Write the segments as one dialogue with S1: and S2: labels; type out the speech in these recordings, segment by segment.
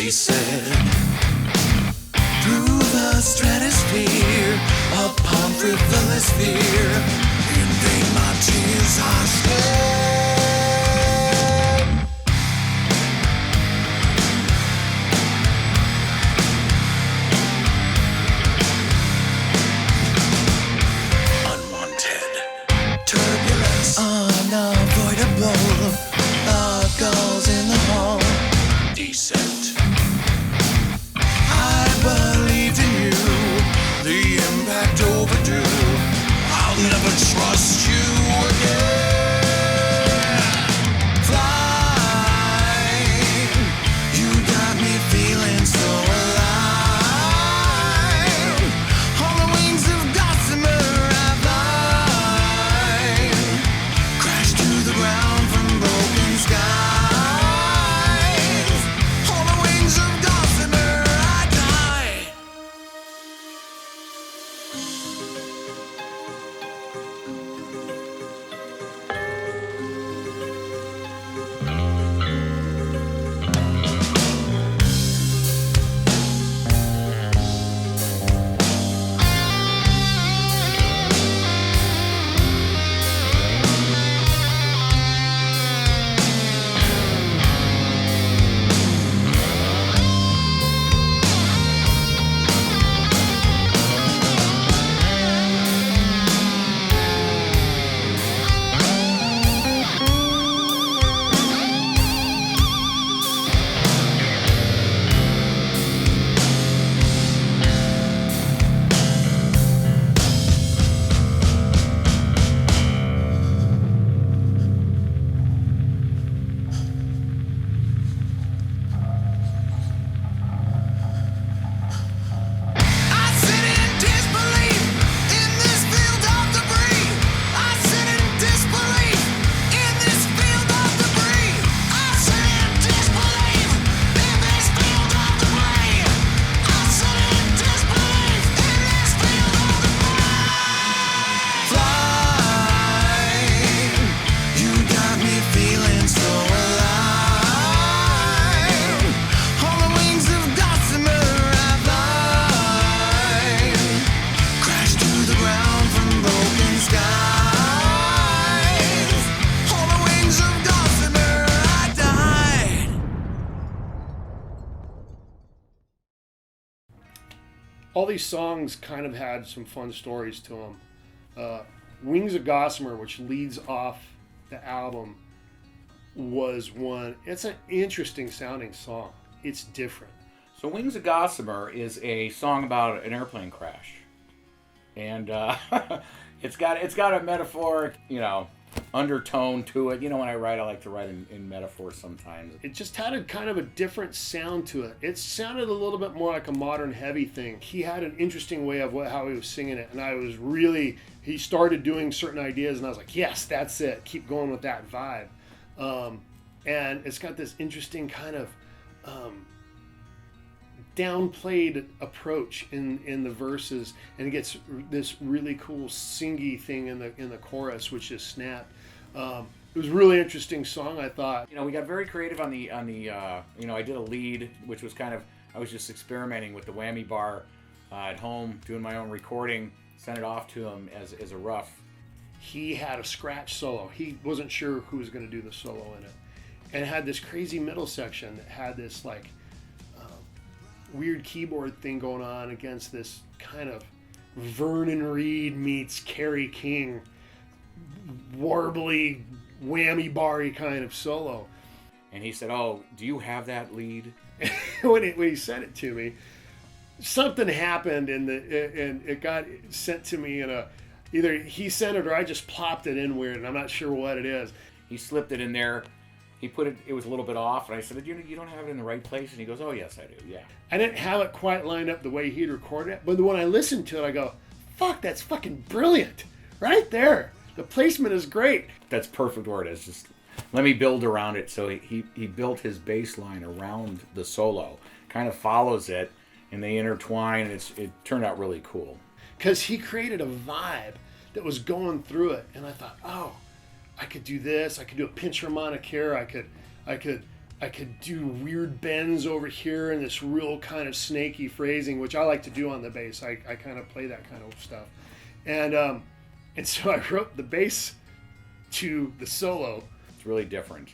S1: He said, through the stratosphere, upon frivolous fear, in vain my tears are shed. Unwanted turbulence, unavoidable, gulls in the hall. Descent. I believed in you, the impact overdue. I'll never trust you again. Fly, you got me feeling so alive. On the wings of Gossamer I fly, crash to the ground from broken skies.
S2: All these songs kind of had some fun stories to them. Wings of Gossamer, which leads off the album, was one. It's an interesting sounding song. It's different.
S3: So Wings of Gossamer is a song about an airplane crash. And it's got a metaphoric, undertone to it. When I write, I like to write in metaphors sometimes.
S2: It just had a kind of a different sound to it. It sounded a little bit more like a modern heavy thing. He had an interesting way of how he was singing it, and he started doing certain ideas, and I was like, yes, that's it. Keep going with that vibe. And it's got this interesting kind of downplayed approach in the verses, and it gets this really cool singy thing in the chorus, which is snap. It was a really interesting song, I thought.
S3: We got very creative on the I did a lead, which was I was just experimenting with the whammy bar at home, doing my own recording, sent it off to him as a rough.
S2: He had a scratch solo. He wasn't sure who was going to do the solo in it, and it had this crazy middle section that had this weird keyboard thing going on against this kind of Vernon Reid meets Kerry King warbly whammy bar-y kind of solo.
S3: And he said, "Oh, do you have that lead?"
S2: when he sent it to me, something happened and it got sent to me in either he sent it or I just plopped it in weird, and I'm not sure what it is.
S3: He slipped it in there. He put it was a little bit off, and I said, you don't have it in the right place? And he goes, oh, yes, I do, yeah.
S2: I didn't have it quite lined up the way he'd recorded it, but when I listened to it, I go, fuck, that's fucking brilliant. Right there. The placement is great.
S3: That's perfect word. It's just, let me build around it. So he built his bass line around the solo, kind of follows it, and they intertwine, and it turned out really cool.
S2: Because he created a vibe that was going through it, and I thought, oh, I could do this. I could do a pinch harmonic here. I could I could do weird bends over here and this real kind of snaky phrasing, which I like to do on the bass. I kind of play that kind of stuff. And so I wrote the bass to the solo.
S3: It's really different,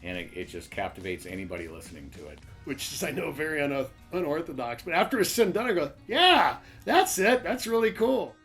S3: and it just captivates anybody listening to it.
S2: Which is, I know, very unorthodox. But after it's said and done, I go, yeah, that's it. That's really cool.